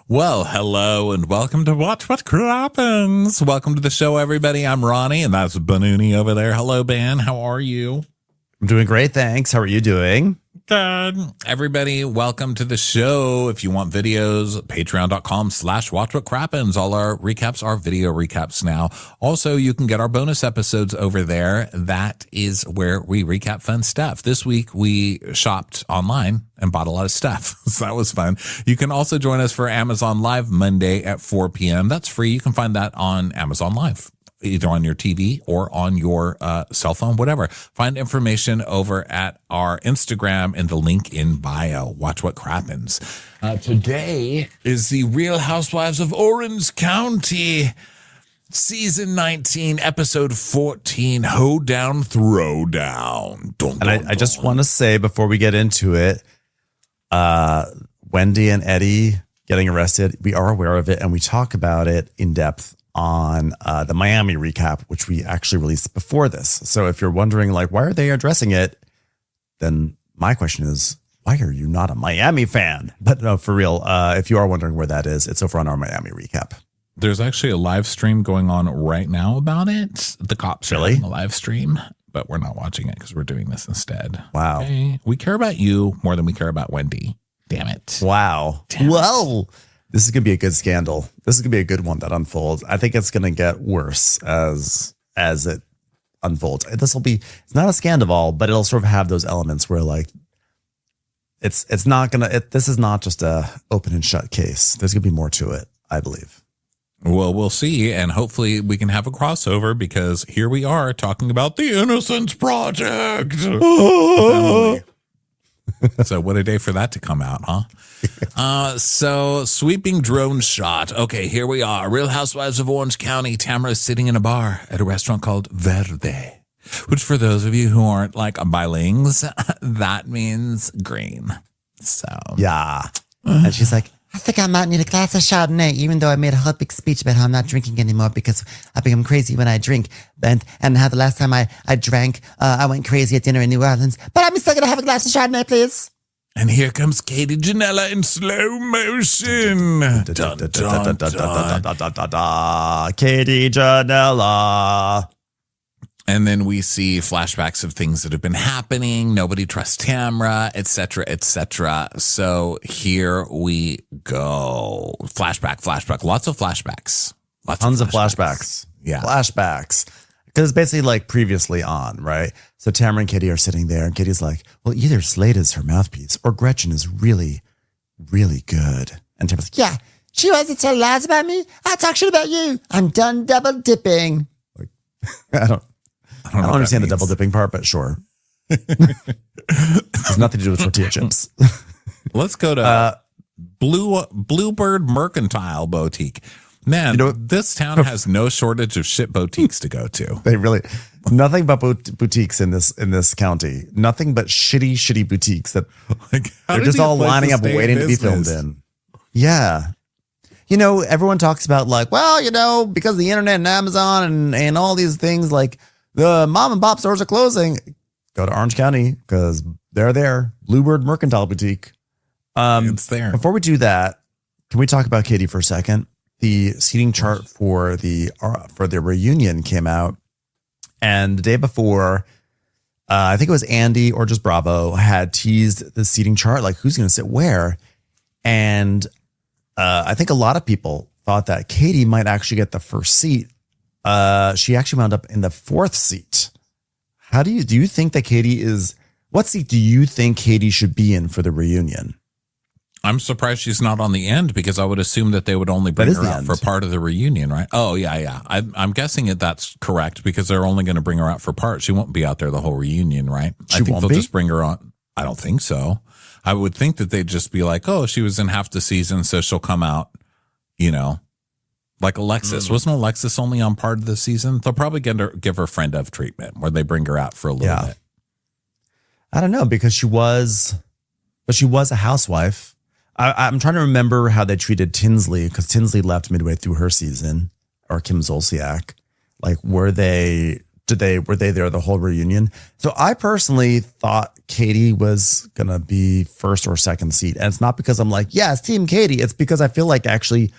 Well, hello and welcome to Watch What Crappens. Welcome to the show, everybody. I'm Ronnie, and that's Banooni over there. Hello, Ben. How are you? I'm doing great, thanks. How are you doing? Good. Everybody, welcome to the show. If you want videos, patreon.com/watchwhatcrappens. All our recaps are video recaps now. Also, you can get our bonus episodes over there. That is where we recap fun stuff. This week, we shopped online and bought a lot of stuff. So that was fun. You can also join us for Amazon Live Monday at 4 p.m. That's free. You can find that on Amazon Live, either on your TV or on your cell phone, whatever. Find information over at our Instagram in the link in bio. Watch What Crappens. Today is the Real Housewives of Orange County, Season 19, Episode 14, Hoedown Throwdown. Dun, dun, And I just want to say before we get into it, Wendy and Eddie getting arrested, we are aware of it, and we talk about it in depth on the Miami recap, which we actually released before this. So if you're wondering, like, why are they addressing it? Then my question is, why are you not a Miami fan? But no, for real, if you are wondering where that is, it's over on our Miami recap. There's actually a live stream going on right now about it. The cops are in the live stream, but we're not watching it because we're doing this instead. Wow. Okay. We care about you more than we care about Wendy. Damn it. Wow. Well, this is going to be a good scandal. This is going to be a good one that unfolds. I think it's going to get worse as it unfolds. It's not a scandal, but it'll sort of have those elements where, like, this is not just a open and shut case. There's going to be more to it, I believe. Well, we'll see, and hopefully we can have a crossover because here we are talking about the Innocence Project. So what a day for that to come out, huh? So sweeping drone shot. Okay, here we are. Real Housewives of Orange County. Tamara's sitting in a bar at a restaurant called Verde, which for those of you who aren't like bilinguals, that means green. So yeah. And she's like, I think I might need a glass of Chardonnay, even though I made a whole big speech about how I'm not drinking anymore because I become crazy when I drink. And how the last time I drank, I went crazy at dinner in New Orleans. But I'm still going to have a glass of Chardonnay, please. And here comes Katie Janela in slow motion. Dun, dun, dun. Katie Janela. And then we see flashbacks of things that have been happening. Nobody trusts Tamara, et cetera, et cetera. So here we go. Flashback. Lots of flashbacks. Tons of flashbacks. Yeah. Flashbacks. Because it's basically like previously on, right? So Tamara and Katie are sitting there, and Katie's like, well, either Slade is her mouthpiece or Gretchen is really, really good. And Tamara's like, yeah, she wants to tell lies about me. I talk shit about you. I'm done double dipping. Like, I don't understand the double dipping part, but sure. It's nothing to do with tortilla chips. Let's go to Bluebird Mercantile Boutique. Man, this town has no shortage of shit boutiques to go to. They really, nothing but boutiques in this county. Nothing but shitty boutiques that they're just all lining up waiting to be filmed in. Yeah. Everyone talks about like, well, because of the internet and Amazon and all these things, like the mom and pop stores are closing. Go to Orange County because they're there. Bluebird Mercantile Boutique. It's there. Before we do that, can we talk about Katie for a second? The seating chart for the reunion came out, and the day before, I think it was Andy or just Bravo had teased the seating chart, like who's going to sit where. And I think a lot of people thought that Katie might actually get the first seat. She actually wound up in the fourth seat. Do you think that Katie what seat do you think Katie should be in for the reunion? I'm surprised she's not on the end because I would assume that they would only bring her out for part of the reunion, right? Oh, yeah. I'm guessing that's correct because they're only going to bring her out for part. She won't be out there the whole reunion, right? I think they'll just bring her on. I don't think so. I would think that they'd just be like, oh, she was in half the season, so she'll come out, like Alexis. Wasn't Alexis only on part of the season? They'll probably give her friend of treatment where they bring her out for a little bit. I don't know because she was a housewife. I'm trying to remember how they treated Tinsley because Tinsley left midway through her season, or Kim Zolciak. Like, were they were they there the whole reunion? So I personally thought Katie was going to be first or second seat. And it's not because I'm like, yes, Team Katie. It's because I feel like actually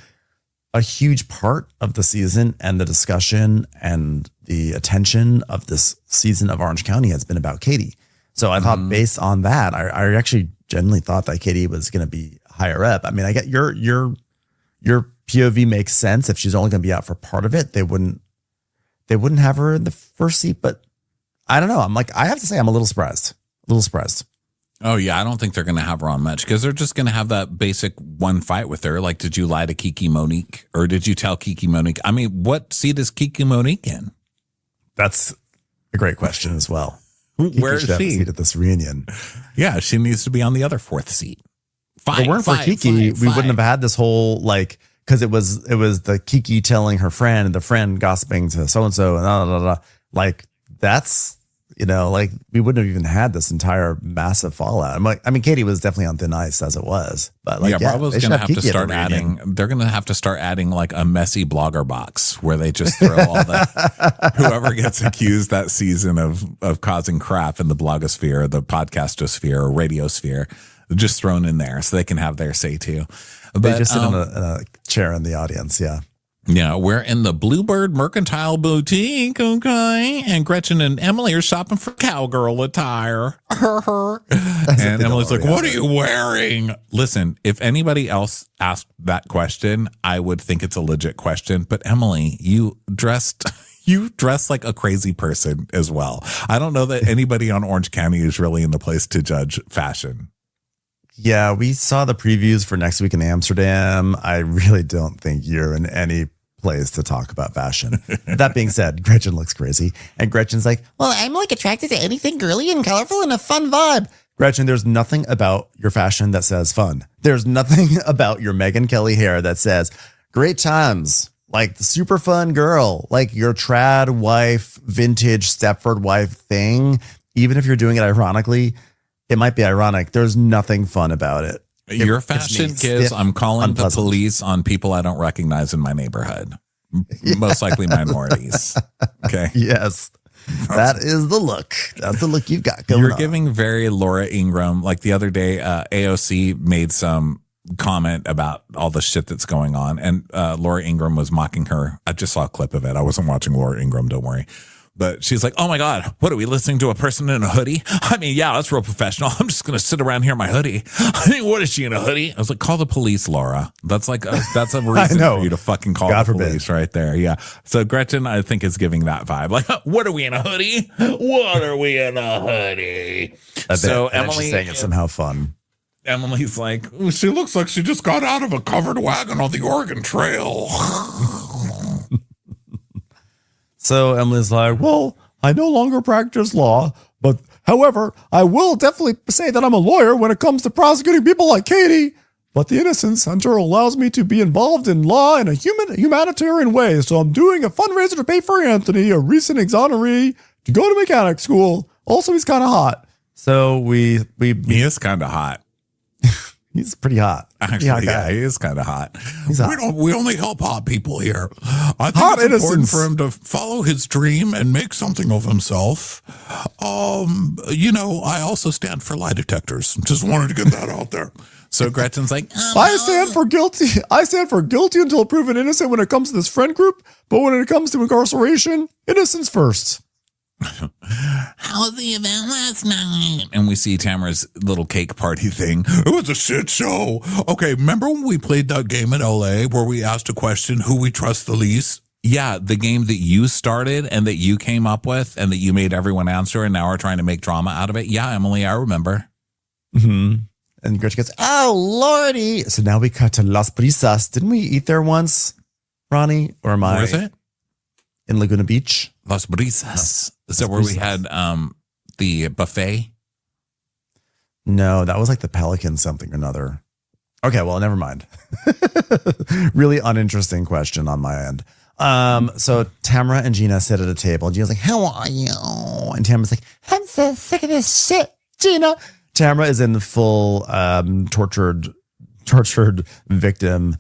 a huge part of the season and the discussion and the attention of this season of Orange County has been about Katie. So I thought based on that, I actually genuinely thought that Katie was going to be higher up. I mean, I get your POV makes sense. If she's only going to be out for part of it, they wouldn't have her in the first seat, but I don't know. I have to say I'm a little surprised. Oh, yeah. I don't think they're going to have her on much because they're just going to have that basic one fight with her. Like, did you lie to Kiki Monique or did you tell Kiki Monique? I mean, what seat is Kiki Monique in? That's a great question as well. Where is she? she At this reunion. Yeah, she needs to be on the other fourth seat. If it weren't for Kiki, we wouldn't have had this whole because it was the Kiki telling her friend and the friend gossiping to so-and-so and blah, blah, blah. Like that's, we wouldn't have even had this entire massive fallout. I mean, Katie was definitely on thin ice as it was, but Bravo's going to have to start adding, they're going to have to start adding like a messy blogger box where they just throw all the, whoever gets accused that season of causing crap in the blogosphere, the podcastosphere or radiosphere, just thrown in there so they can have their say too. But they just sit in a chair in the audience. Yeah. Yeah, we're in the Bluebird Mercantile Boutique, okay? And Gretchen and Emily are shopping for cowgirl attire. And Emily's like, what are you wearing? Listen, if anybody else asked that question, I would think it's a legit question. But Emily, you dress like a crazy person as well. I don't know that anybody on Orange County is really in the place to judge fashion. Yeah, we saw the previews for next week in Amsterdam. I really don't think you're in any place to talk about fashion. That being said, Gretchen looks crazy. And Gretchen's like, well, I'm attracted to anything girly and colorful and a fun vibe. Gretchen, there's nothing about your fashion that says fun. There's nothing about your Megyn Kelly hair that says great times, like the super fun girl, like your trad wife, vintage Stepford wife thing. Even if you're doing it ironically, it might be ironic. There's nothing fun about it. Your fashion kids, I'm calling the police on people I don't recognize in my neighborhood. Most likely minorities. Okay. Yes. That is the look. That's the look you've got going on. You're giving very Laura Ingraham. Like the other day, AOC made some comment about all the shit that's going on. And Laura Ingraham was mocking her. I just saw a clip of it. I wasn't watching Laura Ingraham, don't worry. But she's like, oh my God, what are we listening to? A person in a hoodie? I mean, yeah, that's real professional. I'm just going to sit around here in my hoodie. I mean, what is she in a hoodie? I was like, call the police, Laura. That's a reason for you to fucking call the police right there. Yeah. So Gretchen, I think, is giving that vibe. Like, what are we in a hoodie? What are we in a hoodie? So Emily saying it's somehow fun. Emily's like, she looks like she just got out of a covered wagon on the Oregon Trail. So Emily's like, well, I no longer practice law, but however, I will definitely say that I'm a lawyer when it comes to prosecuting people like Katie. But the Innocence Center allows me to be involved in law in a humanitarian way. So I'm doing a fundraiser to pay for Anthony, a recent exoneree, to go to mechanic school. Also, he's kind of hot. So he is kind of hot. He's pretty hot. Actually, yeah, he is kind of hot. We only help hot people here. I think hot it's important innocence. for him to follow his dream and make something of himself. I also stand for lie detectors. Just wanted to get that out there. So Gretchen's like, I stand for guilty. I stand for guilty until proven innocent when it comes to this friend group. But when it comes to incarceration, innocence first. How was the event last night? And we see Tamara's little cake party thing. It was a shit show. Okay, remember when we played that game in LA where we asked a question, who we trust the least? Yeah, the game that you started and that you came up with and that you made everyone answer and now we're trying to make drama out of it. Yeah, Emily, I remember. Mm-hmm. And Gretchen goes, oh, Lordy. So now we cut to Las Brisas. Didn't we eat there once, Ronnie? Or am I? Where is it? In Laguna Beach. Las Brisas. Is that where we had the buffet? No, that was like the Pelican something or another. Okay, well, never mind. Really uninteresting question on my end. So Tamara and Gina sit at a table. Gina's like, how are you? And Tamara's like, I'm so sick of this shit, Gina. Tamara is in the full tortured victim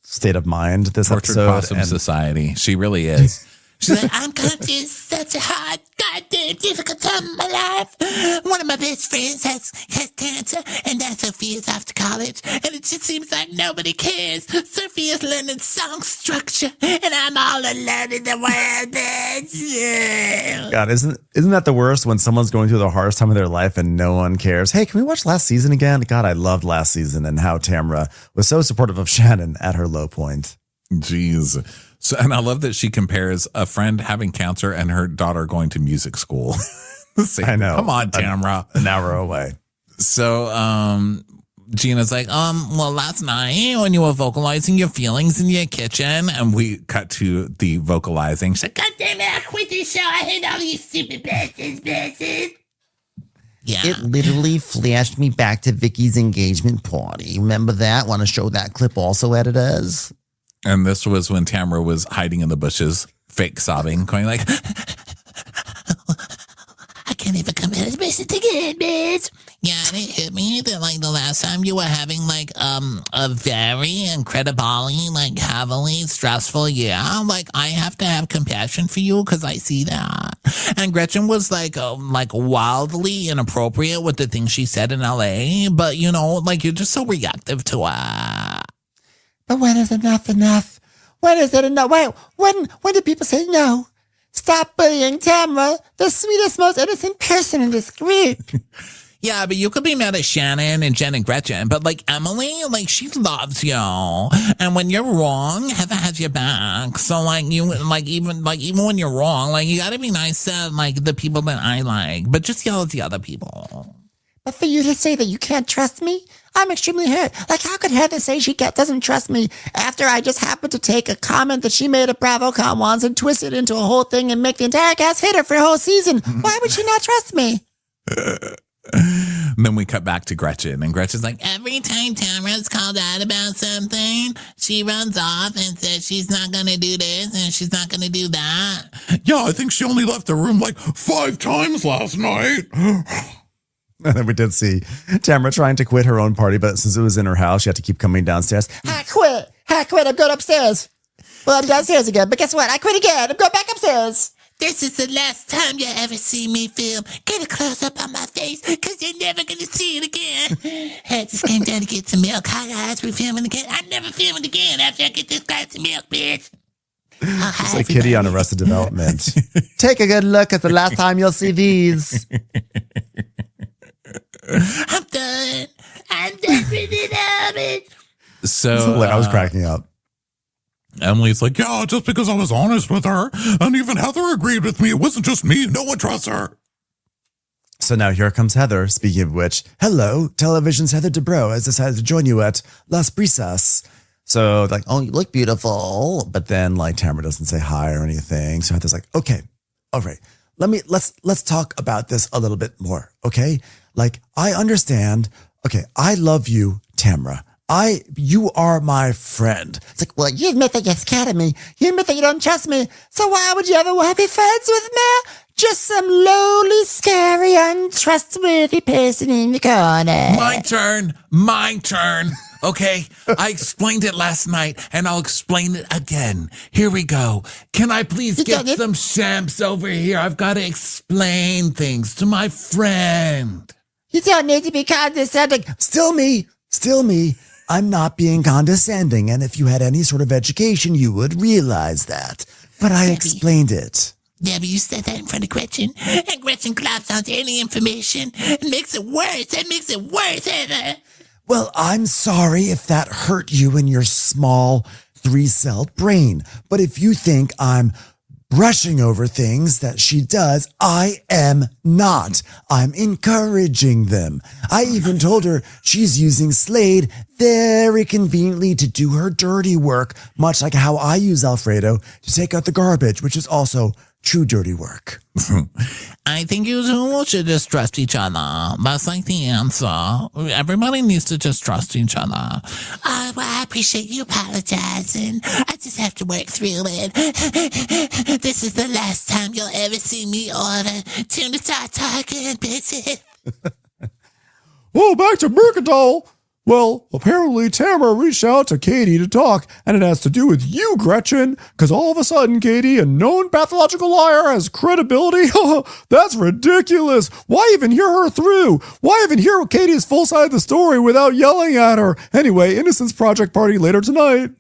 state of mind this tortured episode. possum society. She really is. She's like, I'm going through such a hard, goddamn difficult time in my life. One of my best friends has cancer, and now Sophia's off to college, and it just seems like nobody cares. Sophia's learning song structure, and I'm all alone in the world, bitch. God, isn't that the worst when someone's going through the hardest time of their life and no one cares? Hey, can we watch last season again? God, I loved last season and how Tamra was so supportive of Shannon at her low point. Jeez. So, and I love that she compares a friend having cancer and her daughter going to music school. I know. Come on, Tamra. An hour away. So, Gina's like, well, last night when you were vocalizing your feelings in your kitchen, and we cut to the vocalizing. She's like, God damn it, I quit this show. I hate all these stupid bitches. Yeah. It literally flashed me back to Vicky's engagement party. Remember that? Want to show that clip also, editors? And this was when Tamra was hiding in the bushes, fake sobbing, going like, I can't even come in this business again, bitch. Yeah, and it hit me that like the last time you were having like a very incredibly like heavily stressful year, like I have to have compassion for you because I see that. And Gretchen was like wildly inappropriate with the things she said in LA, but you know, like you're just so reactive to it. But when is enough enough? When is it enough? Wait, when do people say no? Stop bullying Tamra, the sweetest, most innocent person in this group. Yeah, but you could be mad at Shannon and Jen and Gretchen, but like Emily, like she loves you, and when you're wrong, Heather has your back. So like you, even when you're wrong, like you gotta be nice to like the people that I like, but just yell at the other people. But for you to say that you can't trust me, I'm extremely hurt. Like, how could Heather say she doesn't trust me after I just happened to take a comment that she made at BravoCon once and twist it into a whole thing and make the entire cast hit her for a whole season? Why would she not trust me? Then we cut back to Gretchen, and Gretchen's like, every time Tamara's called out about something, she runs off and says she's not going to do this and she's not going to do that. Yeah, I think she only left the room like 5 times last night. And then we did see Tamara trying to quit her own party, but since it was in her house, she had to keep coming downstairs. I quit. I'm going upstairs. Well, I'm downstairs again, but guess what? I quit again. I'm going back upstairs. This is the last time you'll ever see me film. Get a close-up on my face, because you're never going to see it again. I just came down to get some milk. Hi, guys, we're filming again. I'm never filming again after I get this glass of milk, bitch. It's like Kitty on Arrested Development. Take a good look at the last time you'll see these. I'm done with it. So I was cracking up. Emily's like, yeah, just because I was honest with her, and even Heather agreed with me. It wasn't just me. No one trusts her. So now here comes Heather. Speaking of which, hello, television's Heather Dubrow has decided to join you at Las Brisas. So like, oh, you look beautiful. But then like Tamara doesn't say hi or anything. So Heather's like, okay, all right. Let's talk about this a little bit more. Okay. Like I understand. Okay. I love you, Tamara. You are my friend. It's like, well, you admit that you're scared of me. You admit that you don't trust me. So why would you ever want to be friends with me? Just some lowly, scary, untrustworthy person in the corner. My turn. Okay, I explained it last night, and I'll explain it again. Here we go. Can I please get some champs over here? I've got to explain things to my friend. You don't need to be condescending. Still me. I'm not being condescending, and if you had any sort of education, you would realize that. But I explained it. Yeah, but you said that in front of Gretchen, and Gretchen claps onto any information and makes it worse. That makes it worse, Heather. Well, I'm sorry if that hurt you in your small 3-celled brain. But if you think I'm brushing over things that she does, I am not. I'm encouraging them. I even told her she's using Slade very conveniently to do her dirty work, much like how I use Alfredo to take out the garbage, which is also true dirty work. I think you two should just trust each other. That's like the answer. Everybody needs to just trust each other. Well, I appreciate you apologizing. I just have to work through it. This is the last time you'll ever see me order tuna tartare, bitches. Oh, back to Mercantile. Well, apparently Tamara reached out to Katie to talk, and it has to do with you, Gretchen, because all of a sudden, Katie, a known pathological liar, has credibility? That's ridiculous. Why even hear her through? Why even hear Katie's full side of the story without yelling at her? Anyway, Innocence Project party later tonight.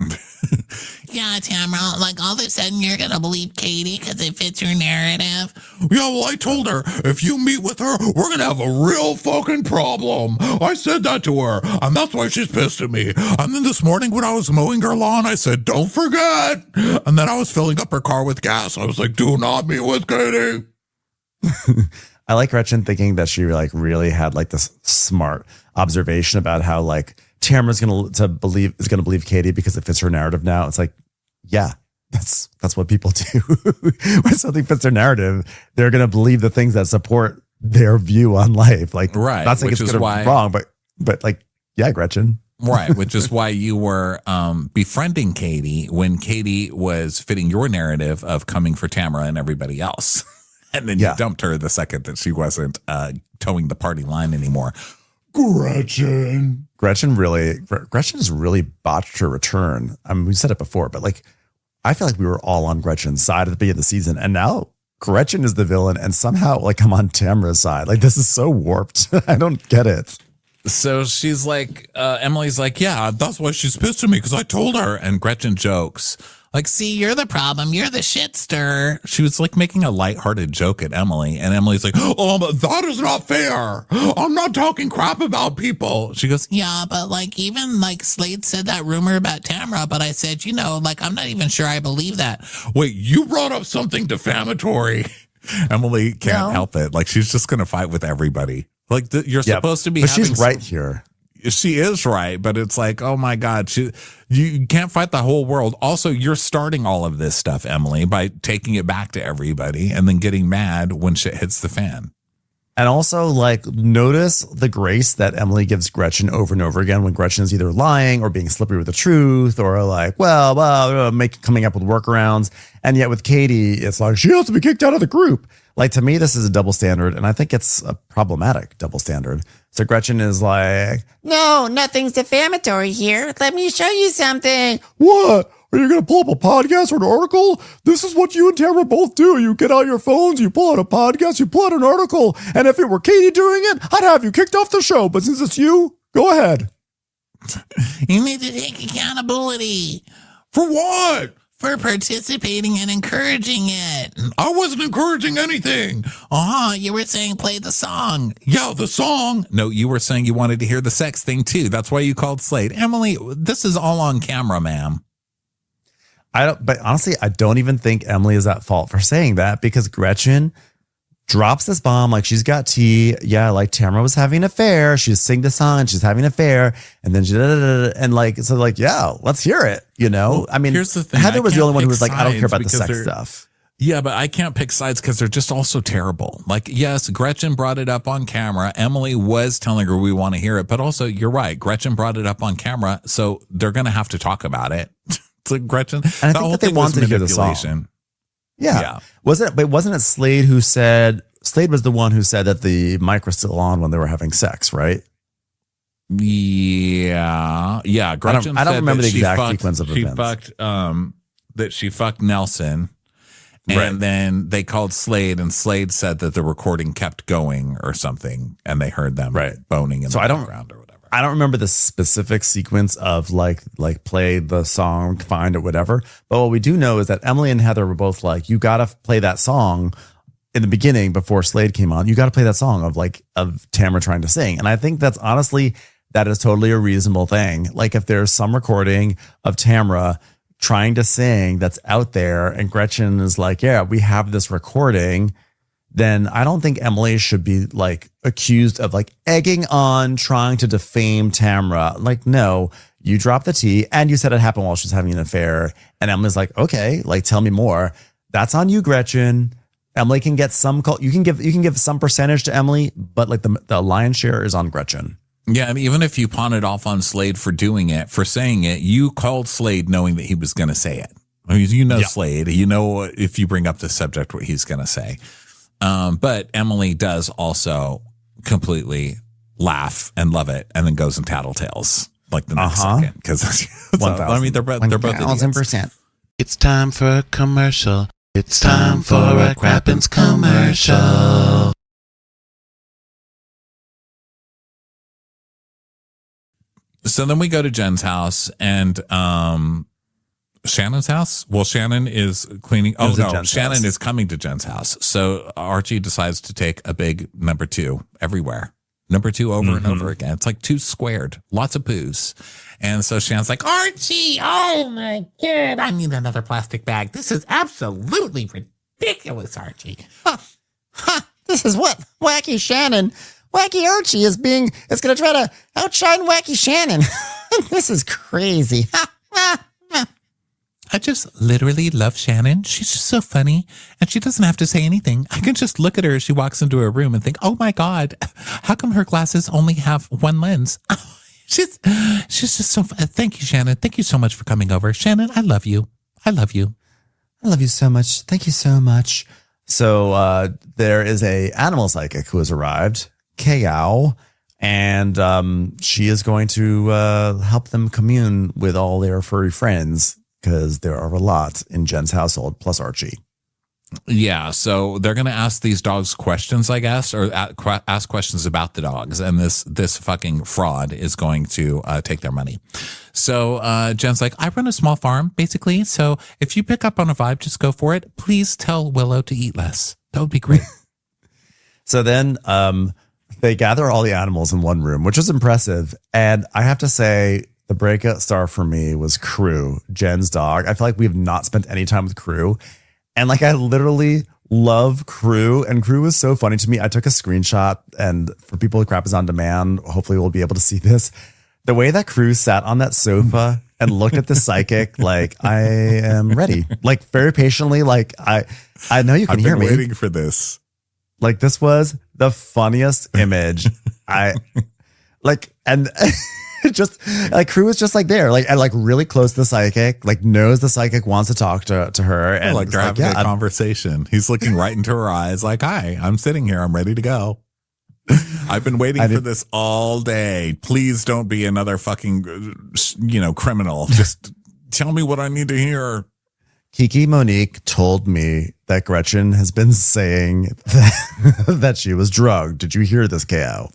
Yeah, Tamara, like all of a sudden you're going to believe Katie because it fits your narrative. Yeah, well, I told her, if you meet with her, we're going to have a real fucking problem. I said that to her, and that's why she's pissed at me. And then this morning when I was mowing her lawn, I said, don't forget. And then I was filling up her car with gas. I was like, do not meet with Katie. I like Gretchen thinking that she like really had like this smart observation about how like Tamara's going to believe Katie because it fits her narrative now. It's like, yeah, that's what people do. When something fits their narrative, they're going to believe the things that support their view on life. Like, right. Not saying it's going to be wrong, but like, yeah, Gretchen. Right. Which is why you were befriending Katie when Katie was fitting your narrative of coming for Tamara and everybody else. And then you dumped her the second that she wasn't towing the party line anymore. Gretchen has really botched her return. I mean, we said it before, but like, I feel like we were all on Gretchen's side at the beginning of the season, and now Gretchen is the villain, and somehow like I'm on Tamara's side. Like, this is so warped. I don't get it. So she's like, Emily's like, yeah, that's why she's pissed at me because I told her. And Gretchen jokes, like, see, you're the problem. You're the shit stirrer. She was like making a lighthearted joke at Emily. And Emily's like, oh, that is not fair. I'm not talking crap about people. She goes, yeah, but like even like Slade said that rumor about Tamara, but I said, you know, like I'm not even sure I believe that. Wait, you brought up something defamatory. Emily can't help it. Like, she's just going to fight with everybody. Like, you're supposed to be but having she's right here. She is right, but it's like, oh my God, you can't fight the whole world. Also, you're starting all of this stuff, Emily, by taking it back to everybody and then getting mad when shit hits the fan. And also, like, notice the grace that Emily gives Gretchen over and over again when Gretchen is either lying or being slippery with the truth or like, coming up with workarounds. And yet with Katie, it's like, she has to be kicked out of the group. Like, to me, this is a double standard, and I think it's a problematic double standard. So Gretchen is like, no, nothing's defamatory here. Let me show you something. What? Are you going to pull up a podcast or an article? This is what you and Tamara both do. You get out your phones, you pull out a podcast, you pull out an article. And if it were Katie doing it, I'd have you kicked off the show. But since it's you, go ahead. You need to take accountability. For what? For participating and encouraging it. I wasn't encouraging anything. You were saying play the song. Yeah, the song. No, you were saying you wanted to hear the sex thing too. That's why you called Slade. Emily, this is all on camera, ma'am. But honestly, I don't even think Emily is at fault for saying that because Gretchen drops this bomb like she's got tea. Yeah, like Tamara was having an affair. She's singing the song and she's having an affair. And then and like, so like, yeah, let's hear it. You know, well, I mean, here's the thing. Heather was the only one who was like, I don't care about the sex stuff. Yeah, but I can't pick sides because they're just all so terrible. Like, yes, Gretchen brought it up on camera. Emily was telling her we want to hear it. But also, you're right. Gretchen brought it up on camera. So they're going to have to talk about it. So Gretchen, and I think that they wanted to hear the song. Yeah. Wasn't it Slade who said, Slade was the one who said that the mic was still on when they were having sex, right? Yeah. Gretchen I don't remember the exact sequence of events. She fucked Nelson. And then they called Slade, and Slade said that the recording kept going or something, and they heard them boning in the background or whatever. I don't remember the specific sequence of like play the song, find it, whatever. But what we do know is that Emily and Heather were both like, you got to play that song in the beginning before Slade came on. You got to play that song of Tamara trying to sing. And I think that is totally a reasonable thing. Like if there's some recording of Tamara trying to sing that's out there and Gretchen is like, yeah, we have this recording, then I don't think Emily should be like accused of like egging on, trying to defame Tamara. Like, no, you dropped the tea and you said it happened while she was having an affair. And Emily's like, okay, like tell me more. That's on you, Gretchen. Emily can get some, you can give some percentage to Emily, but like the lion's share is on Gretchen. Yeah, and even if you pawn it off on Slade for doing it, for saying it, you called Slade knowing that he was going to say it. I mean, you know Slade. You know if you bring up the subject what he's going to say. But Emily does also completely laugh and love it, and then goes and tattletales like the next second. Because I mean, they're both idiots. 1,000%. It's time for a commercial. It's time for a Crappens commercial. So then we go to Jen's house and Shannon's house. Well, Shannon is cleaning. Oh no, Shannon is coming to Jen's house. So Archie decides to take a big number 2 everywhere. Number 2 over and over again. It's like 2 squared, lots of poos. And so Shannon's like, Archie, oh my God, I need another plastic bag. This is absolutely ridiculous, Archie. This is what Wacky Shannon, Wacky Archie is going to try to outshine Wacky Shannon. This is crazy. I just literally love Shannon. She's just so funny, and she doesn't have to say anything. I can just look at her as she walks into a room and think, oh my God, how come her glasses only have one lens? She's just so fun. Thank you, Shannon. Thank you so much for coming over. Shannon, I love you. I love you. I love you so much. Thank you so much. So there is a animal psychic who has arrived, Kao, and she is going to help them commune with all their furry friends, because there are a lot in Jen's household, plus Archie. yeah. So they're going to ask these dogs questions, I guess, or ask questions about the dogs. And this fucking fraud is going to take their money. So Jen's like, I run a small farm, basically. So if you pick up on a vibe, just go for it. Please tell Willow to eat less. That would be great. So then they gather all the animals in one room, which is impressive. And I have to say, the breakout star for me was Crew, Jen's dog. I feel like we have not spent any time with Crew. And like, I literally love Crew, and Crew is so funny to me. I took a screenshot, and for people who Crappens on demand, hopefully we'll be able to see this. The way that Crew sat on that sofa and looked at the psychic, like, I am ready. Like, very patiently, like, I know you can hear me. I've been waiting for this. Like, this was the funniest image. And just like Crew is just like there, like, and like really close to the psychic, like knows the psychic wants to talk to her, and like they're having a conversation. He's looking right into her eyes, like, "Hi, I'm sitting here. I'm ready to go. I've been waiting for this all day. Please don't be another fucking, criminal. Just tell me what I need to hear." Kiki Monique told me that Gretchen has been saying that she was drugged. Did you hear this, KO?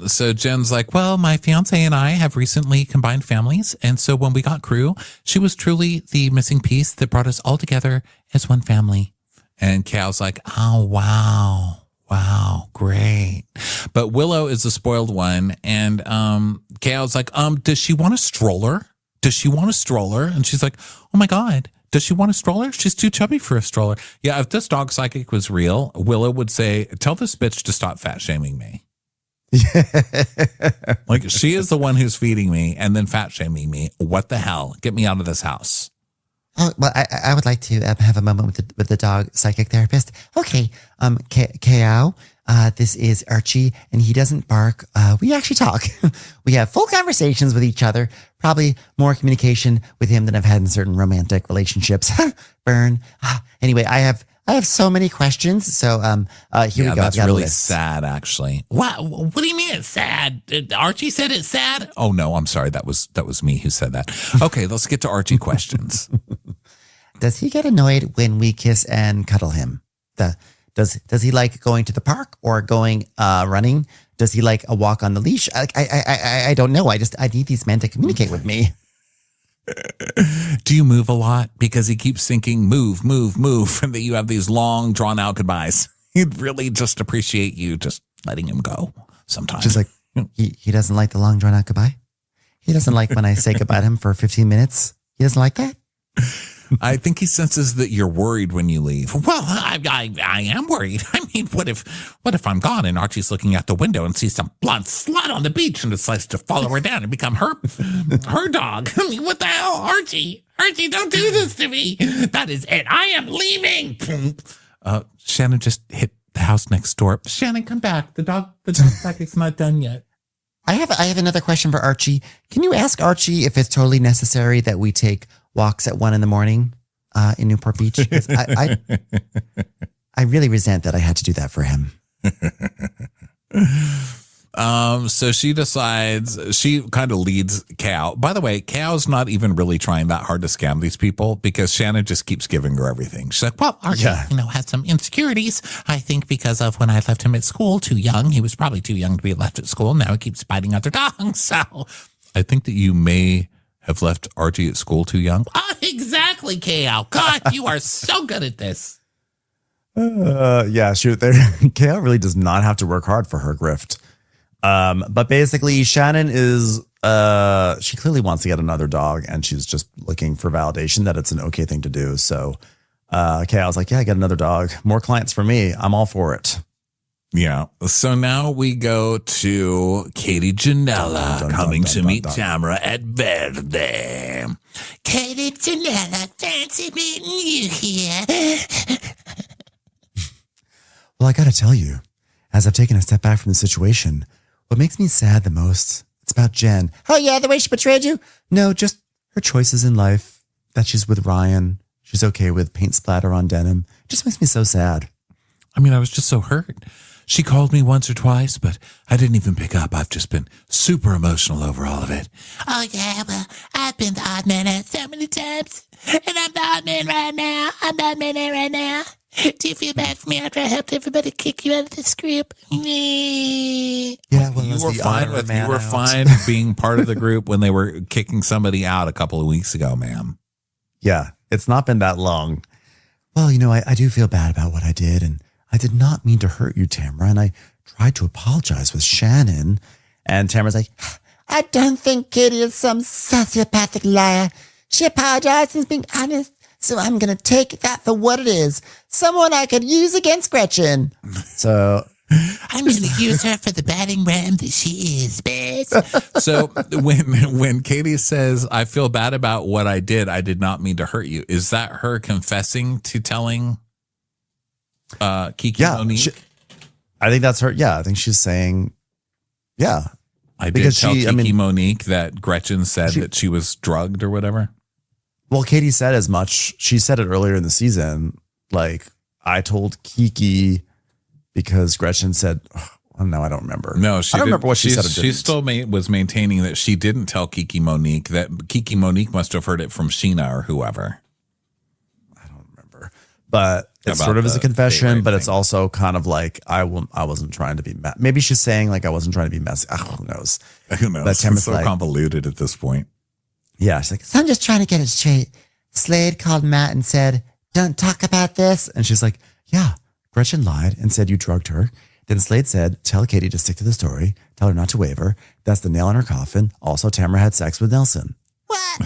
So Jen's like, well, my fiance and I have recently combined families. And so when we got Crew, she was truly the missing piece that brought us all together as one family. And Cal's like, oh, wow, great. But Willow is the spoiled one. And Cal's like, does she want a stroller? Does she want a stroller? And she's like, oh my God, does she want a stroller? She's too chubby for a stroller. Yeah, if this dog psychic was real, Willow would say, tell this bitch to stop fat shaming me. Like, she is the one who's feeding me and then fat shaming me. What the hell? Get me out of this house. Oh, well, I would like to have a moment with the dog psychic therapist. Okay, Kao, this is Archie, and he doesn't bark. We actually talk. We have full conversations with each other. Probably more communication with him than I've had in certain romantic relationships. Burn. Anyway, I have so many questions. So here we go. That's really sad, actually. What do you mean it's sad? Archie said it's sad? Oh no, I'm sorry. That was me who said that. Okay, let's get to Archie questions. Does he get annoyed when we kiss and cuddle him? Does he like going to the park or going running? Does he like a walk on the leash? I don't know. I need these men to communicate with me. Do you move a lot? Because he keeps thinking move, and that you have these long drawn out goodbyes. He'd really just appreciate you just letting him go sometimes. Just like he doesn't like the long drawn out goodbye. He doesn't like when I say goodbye to him for 15 minutes. He doesn't like that. I think he senses that you're worried when you leave. Well, I am worried. I mean, what if I'm gone and Archie's looking out the window and sees some blonde slut on the beach and decides to follow her down and become her dog? I mean, what the hell, Archie? Archie, don't do this to me. That is it. I am leaving. Shannon just hit the house next door. Shannon, come back. The dog psychic's not done yet. I have another question for Archie. Can you ask Archie if it's totally necessary that we take walks at 1 a.m. In Newport Beach? I really resent that I had to do that for him. So she decides, she kind of leads Cow. By the way, Cow's not even really trying that hard to scam these people because Shannon just keeps giving her everything. She's like, well, Archie, has some insecurities. I think because of when I left him at school too young. He was probably too young to be left at school. Now he keeps biting other dogs. So I think that you may have left Archie at school too young. exactly, Cow. God, you are so good at this. Yeah, shoot. Kale really does not have to work hard for her grift. But basically, Shannon is, she clearly wants to get another dog and she's just looking for validation that it's an okay thing to do. So, Kale's like, yeah, get another dog. More clients for me. I'm all for it. Yeah. So now we go to Katie Janella coming to meet Tamara at Verde. Katie Janella, fancy meeting you here. Well, I got to tell you, as I've taken a step back from the situation, what makes me sad the most, it's about Jen. Oh, yeah, the way she betrayed you? No, just her choices in life, that she's with Ryan. She's okay with paint splatter on denim. It just makes me so sad. I mean, I was just so hurt. She called me once or twice, but I didn't even pick up. I've just been super emotional over all of it. Oh, yeah, well, I've been the odd man out so many times, and I'm the odd man right now. I'm the odd man out right now. Do you feel bad for me after I helped everybody kick you out of this group? Yeah, well, you were fine being part of the group when they were kicking somebody out a couple of weeks ago, ma'am. Yeah, it's not been that long. Well, I do feel bad about what I did, and I did not mean to hurt you, Tamara, and I tried to apologize with Shannon. And Tamara's like, I don't think Katie is some sociopathic liar. She apologized and is being honest. So I'm going to take that for what it is. Someone I could use against Gretchen. So I'm going to use her for the batting ram that she is, bitch. So when Katie says, I feel bad about what I did not mean to hurt you. Is that her confessing to telling Kiki Monique? I think that's her. Yeah, I think she's saying, yeah. I did tell Kiki Monique that Gretchen said that she was drugged or whatever. Well, Katie said as much. She said it earlier in the season. Like, I told Kiki because Gretchen said, oh, no, I don't remember. No, she I don't remember what she said. She still was maintaining that she didn't tell Kiki Monique, that Kiki Monique must have heard it from Sheena or whoever. I don't remember. But it sort of is a confession, but it's also kind of like, I wasn't trying to be messy. Maybe she's saying like, I wasn't trying to be messy. Who knows? Who knows? But It's so convoluted at this point. Yeah, she's like, So I'm just trying to get it straight. Slade called Matt and said, don't talk about this. and she's like, yeah, Gretchen lied and said you drugged her. Then Slade said, tell Katie to stick to the story. Tell her not to waver. That's the nail in her coffin. Also, Tamara had sex with Nelson. What?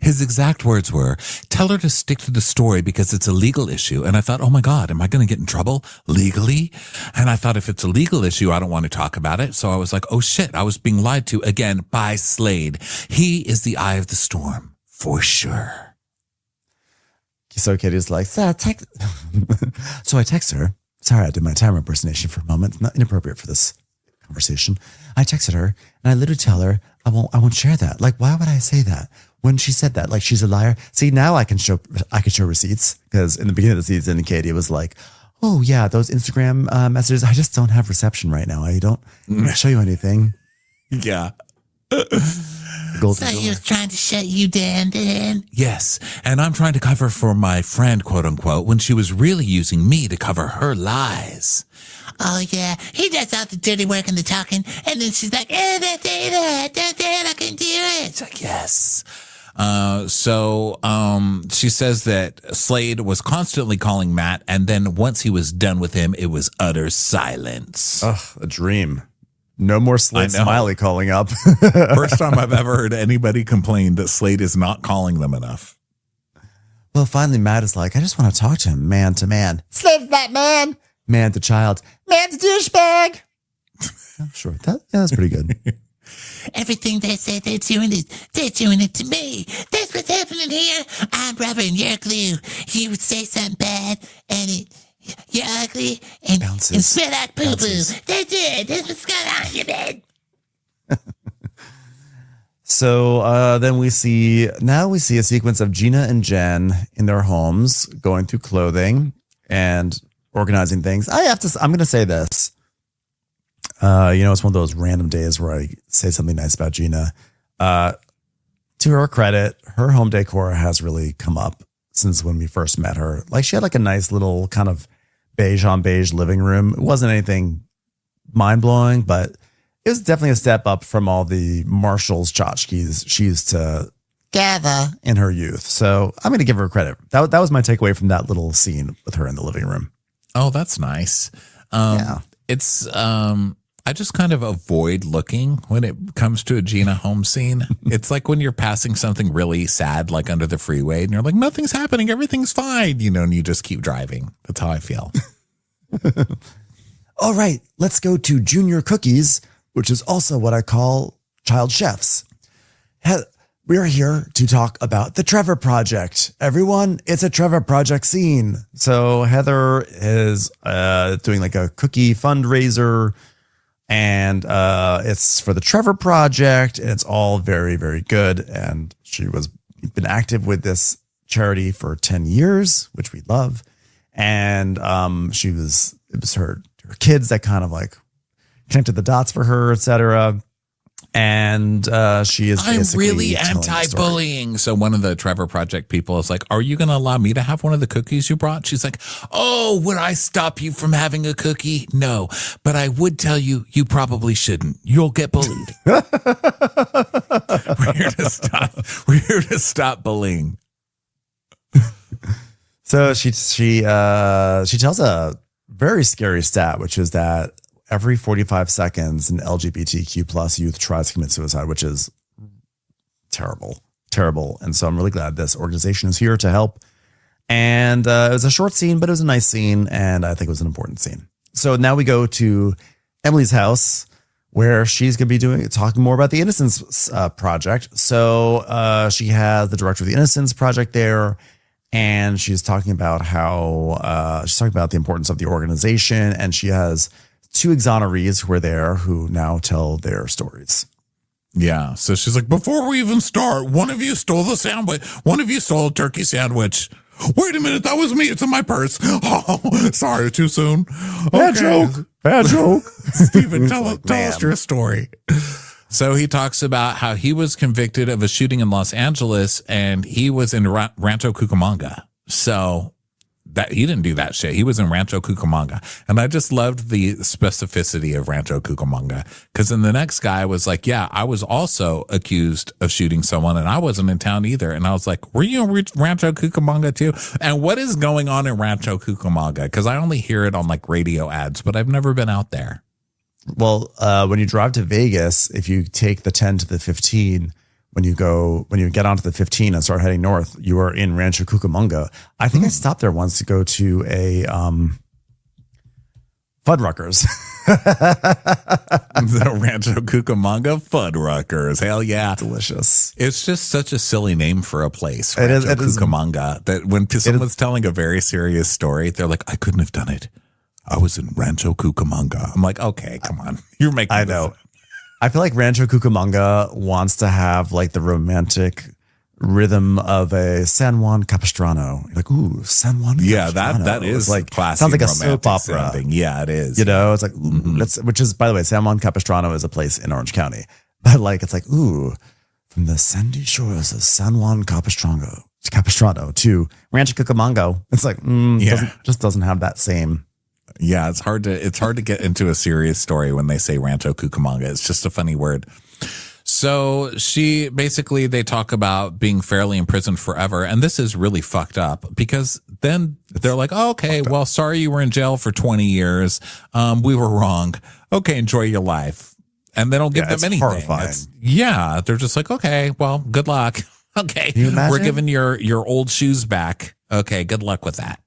His exact words were, tell her to stick to the story because it's a legal issue. And I thought, oh my God, am I going to get in trouble legally? And I thought if it's a legal issue, I don't want to talk about it. So I was like, oh shit, I was being lied to again by Slade. He is the eye of the storm for sure. So Katie's like, so I text her. Sorry, I did my Tamara impersonation for a moment. Not inappropriate for this conversation. I texted her and I literally tell her, I won't share that. Like, why would I say that when she said that? Like, she's a liar. See, now I can show receipts because in the beginning of the season, Katie was like, oh yeah, those Instagram messages, I just don't have reception right now. I don't show you anything. Yeah. So you're trying to shut you down then? Yes, and I'm trying to cover for my friend, quote unquote, when she was really using me to cover her lies. Oh, yeah. He does all the dirty work and the talking. And then she's like, don't say that. Don't say it. I can do it. It's like, yes. So she says that Slade was constantly calling Matt. And then once he was done with him, it was utter silence. Ugh, a dream. No more Slade Smiley calling up. First time I've ever heard anybody complain that Slade is not calling them enough. Well, finally, Matt is like, I just want to talk to him man to man. Slade's that man. Man to child. Man's a douchebag. Oh, sure. That's pretty good. Everything they say they're doing it to me. That's what's happening here. I'm rubber and you're glue. You would say something bad and you're ugly and smell like poo-poo. That's it. That's what's going on in your bed. So then we see a sequence of Gina and Jen in their homes going through clothing. And organizing things. I'm going to say this. It's one of those random days where I say something nice about Gina. To her credit, her home decor has really come up since when we first met her. Like she had like a nice little kind of beige on beige living room. It wasn't anything mind blowing, but it was definitely a step up from all the Marshall's tchotchkes she used to gather in her youth. So I'm going to give her credit. That was my takeaway from that little scene with her in the living room. Oh, that's nice. It's I just kind of avoid looking when it comes to a Gina home scene. It's like when you're passing something really sad, like under the freeway, and you're like, nothing's happening, everything's fine, and you just keep driving. That's how I feel. All right, let's go to Junior Cookies, which is also what I call child chefs. We're here to talk about the Trevor Project. Everyone, it's a Trevor Project scene. So Heather is doing like a cookie fundraiser, and it's for the Trevor Project, and it's all very, very good. And she was been active with this charity for 10 years, which we love. And it was her kids that kind of like connected the dots for her, etc. And she is I'm really anti-bullying. So one of the Trevor Project people is like, are you going to allow me to have one of the cookies you brought? She's like, oh, would I stop you from having a cookie? No, but I would tell you, you probably shouldn't. You'll get bullied. We're here to stop bullying. So she tells a very scary stat, which is that every 45 seconds, an LGBTQ plus youth tries to commit suicide, which is terrible. And so I'm really glad this organization is here to help. And it was a short scene, but it was a nice scene. And I think it was an important scene. So now we go to Emily's house, where she's going to be talking more about the Innocence Project. So she has the director of the Innocence Project there. And she's talking about the importance of the organization. And she has 2 exonerees who are there who now tell their stories. Yeah. So she's like, before we even start, one of you stole the sandwich. One of you stole a turkey sandwich. Wait a minute. That was me. It's in my purse. Oh, sorry. Too soon. Bad joke. Stephen, tell us your story. So he talks about how he was convicted of a shooting in Los Angeles, and he was in Rancho Cucamonga. So that he didn't do that shit. He was in Rancho Cucamonga. And I just loved the specificity of Rancho Cucamonga, because then the next guy was like, yeah, I was also accused of shooting someone, and I wasn't in town either. And I was like, were you in Rancho Cucamonga too? And what is going on in Rancho Cucamonga? Because I only hear it on like radio ads, but I've never been out there. Well, when you drive to Vegas, if you take the 10 to the 15, when you get onto the 15 and start heading north, you are in Rancho Cucamonga. I think I stopped there once to go to a Fuddruckers. The Rancho Cucamonga Fuddruckers. Hell yeah. Delicious. It's just such a silly name for a place. It is Cucamonga. That when someone's telling a very serious story, they're like, I couldn't have done it. I was in Rancho Cucamonga. I'm like, okay, come on. You're making I know. I feel like Rancho Cucamonga wants to have like the romantic rhythm of a San Juan Capistrano. You're like, ooh, San Juan Capistrano. Yeah, that is like classic. Sounds like a soap opera. Sounding. Yeah, it is. It's like, which is, by the way, San Juan Capistrano is a place in Orange County. But like, it's like, ooh, from the sandy shores of San Juan Capistrano to Rancho Cucamonga. It's like, doesn't have that same. Yeah, it's hard to get into a serious story when they say Rancho Cucamonga. It's just a funny word. So they talk about being fairly imprisoned forever. And this is really fucked up, because then they're like, oh, okay, well, sorry you were in jail for 20 years. We were wrong. Okay, enjoy your life. And they don't give them anything. Horrifying. They're just like, okay, well, good luck. Okay, we're giving your old shoes back. Okay, good luck with that.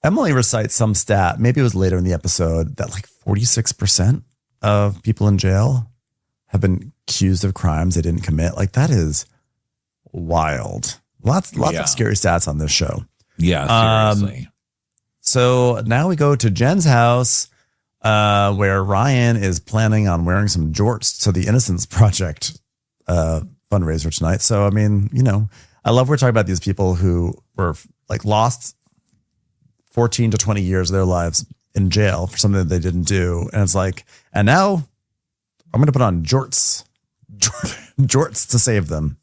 Emily recites some stat, maybe it was later in the episode, that like 46% of people in jail have been accused of crimes they didn't commit. Like, that is wild. Lots of scary stats on this show. Yeah, seriously. So now we go to Jen's house, where Ryan is planning on wearing some jorts to the Innocence Project fundraiser tonight. So, I mean, I love we're talking about these people who were like lost 14 to 20 years of their lives in jail for something that they didn't do. And it's like, and now I'm going to put on jorts to save them.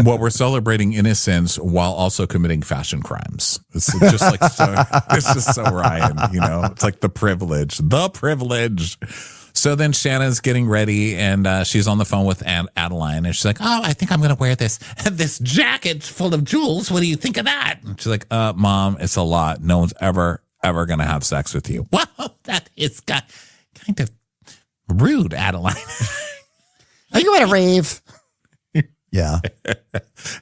Well, we're celebrating innocence while also committing fashion crimes. It's just like it's just so Ryan, it's like the privilege. So then Shannon's getting ready and she's on the phone with Adeline and she's like, oh, I think I'm going to wear this jacket full of jewels. What do you think of that? And she's like, Mom, it's a lot. No one's ever going to have sex with you. Well, that is kind of rude, Adeline. Are you at a rave? Yeah.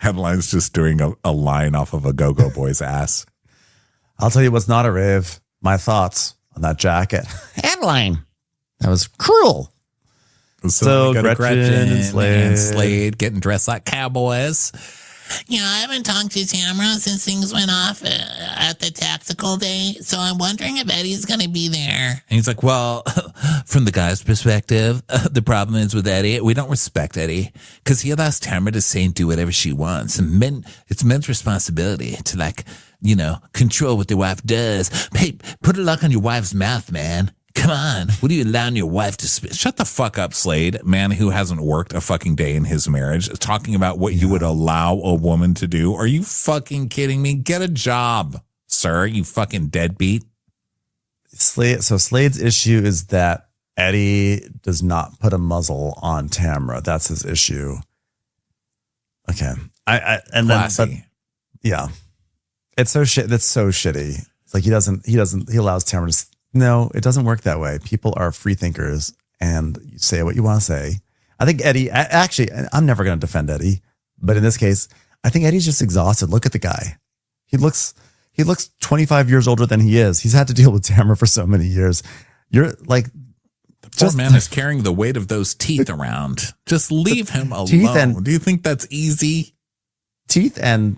Adeline's just doing a line off of a Go-Go Boy's ass. I'll tell you what's not a rave. My thoughts on that jacket. Adeline. That was cruel. So we go to Gretchen and Slade getting dressed like cowboys. Yeah, I haven't talked to Tamara since things went off at the tactical day, so I'm wondering if Eddie's going to be there. And he's like, well, from the guy's perspective, the problem is with Eddie, we don't respect Eddie because he allows Tamara to say and do whatever she wants. And it's men's responsibility to control what their wife does. Hey, put a lock on your wife's mouth, man. Come on. What are you allowing your wife to spit? Shut the fuck up, Slade, man who hasn't worked a fucking day in his marriage, talking about what you would allow a woman to do. Are you fucking kidding me? Get a job, sir, you fucking deadbeat. Slade's issue is that Eddie does not put a muzzle on Tamara. That's his issue. Okay. Yeah. It's so shit. That's so shitty. It's like he allows Tamara to. No, it doesn't work that way. People are free thinkers and you say what you want to say. I think Eddie, actually, I'm never going to defend Eddie, but in this case, I think Eddie's just exhausted. Look at the guy. He looks 25 years older than he is. He's had to deal with Tamara for so many years. You're like, poor man is carrying the weight of those teeth around. Just leave him alone. Do you think that's easy? Teeth and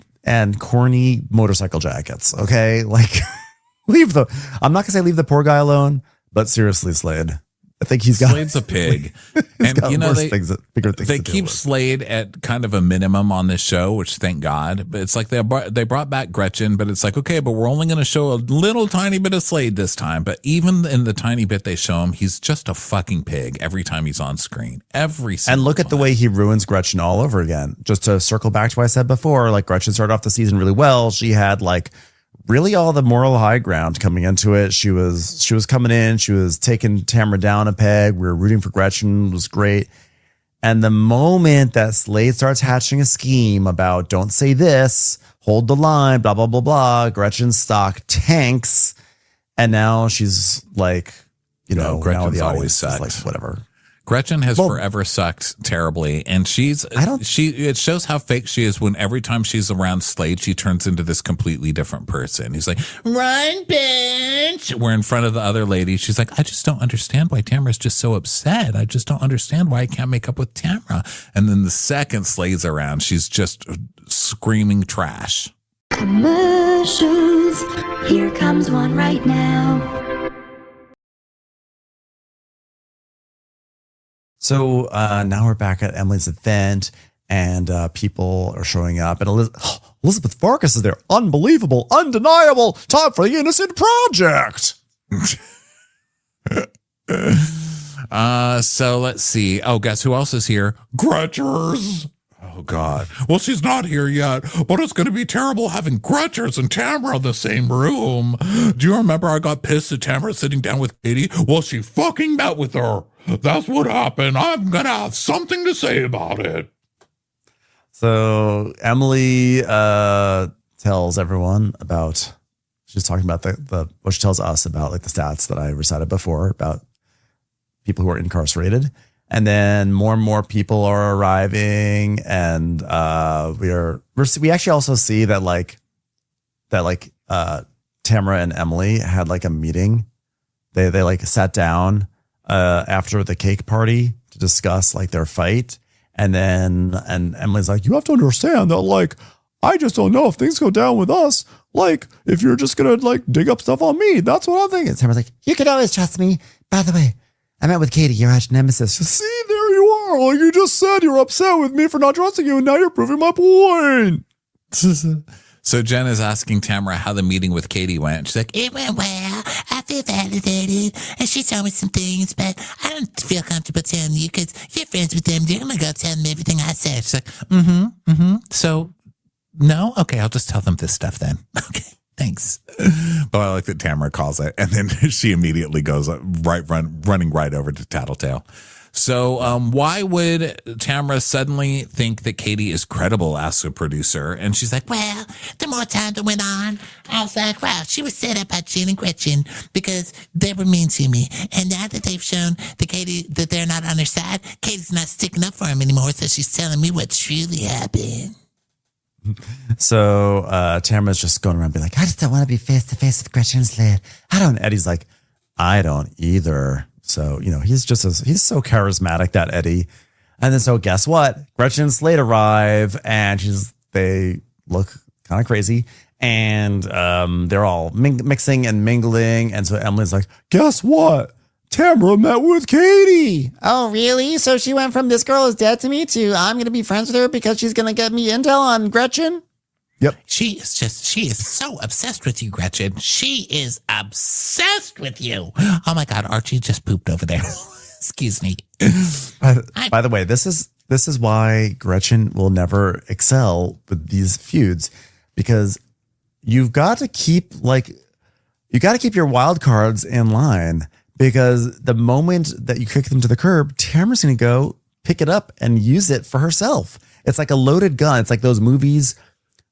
corny motorcycle jackets. Okay. Like, I'm not gonna say leave the poor guy alone, but seriously, Slade, I think Slade's a pig. And bigger things they keep Slade at kind of a minimum on this show, which thank God. But it's like they brought back Gretchen, but it's like, okay, but we're only going to show a little tiny bit of Slade this time. But even in the tiny bit they show him, he's just a fucking pig every time he's on screen. And look at the way he ruins Gretchen all over again. Just to circle back to what I said before, like Gretchen started off the season really well. She had really all the moral high ground coming into it. She was coming in. She was taking Tamara down a peg. We were rooting for Gretchen. It was great. And the moment that Slade starts hatching a scheme about don't say this, hold the line, blah, blah, blah, blah, Gretchen's stock tanks. And now she's like, Gretchen's now always sucked. like, whatever. Gretchen has forever sucked terribly, and it shows how fake she is when every time she's around Slade, she turns into this completely different person. He's like, run, bitch. We're in front of the other lady. She's like, I just don't understand why Tamara's just so upset. I just don't understand why I can't make up with Tamara. And then the second Slade's around, she's just screaming trash. Commercials. Here comes one right now. So now we're back at Emily's event and people are showing up. And Elizabeth Farkas is there. Unbelievable, undeniable. Time for the Innocent Project. So let's see. Oh, guess who else is here? Gretchers. Oh, God. Well, she's not here yet, but it's going to be terrible having Gretchers and Tamara in the same room. Do you remember I got pissed at Tamara sitting down with Katie? Well, she fucking met with her. That's what happened. I'm going to have something to say about it. So Emily tells everyone about, she's talking about what she tells us about like the stats that I recited before about people who are incarcerated. And then more and more people are arriving, and we actually also see that Tamara and Emily had like a meeting. They like sat down after the cake party to discuss like their fight, and Emily's like, you have to understand that like I just don't know if things go down with us. Like if you're just gonna like dig up stuff on me, that's what I'm thinking. Tamara's like, you can always trust me. By the way, I met with Katie, your arch nemesis. See, there you are. Like you just said, you're upset with me for not trusting you, and now you're proving my point. So Jen is asking Tamara how the meeting with Katie went. She's like, It went well. I feel validated. And she told me some things, but I don't feel comfortable telling you because you're friends with them. You're going to go tell them everything I said. she's like, So, no? Okay, I'll just tell them this stuff then. Okay, thanks. But I like that Tamara calls it. And then she immediately goes running right over to Tattletale. So why would Tamara suddenly think that Katie is credible, asks a producer. And she's like, Well, the more time that went on, I was like, wow, she was set up by Jen and Gretchen because they were mean to me. And now that they've shown that Katie, that they're not on her side, Katie's not sticking up for him anymore. So she's telling me what truly happened. So Tamara's just going around being like, I just don't want to be face to face with Gretchen and Slade. I don't. Eddie's like, I don't either. So, he's he's so charismatic, that Eddie. And then so guess what? Gretchen and Slade arrive and they look kind of crazy. And they're all mixing and mingling. And so Emily's like, guess what? Tamara met with Katie. Oh, really? So she went from this girl is dead to me to I'm going to be friends with her because she's going to get me intel on Gretchen? Yep. She is so obsessed with you, Gretchen. She is obsessed with you. Oh my God, Archie just pooped over there. Excuse me. By the way, this is why Gretchen will never excel with these feuds, because you've got to keep your wild cards in line, because the moment that you kick them to the curb, Tamara's going to go pick it up and use it for herself. It's like a loaded gun. It's like those movies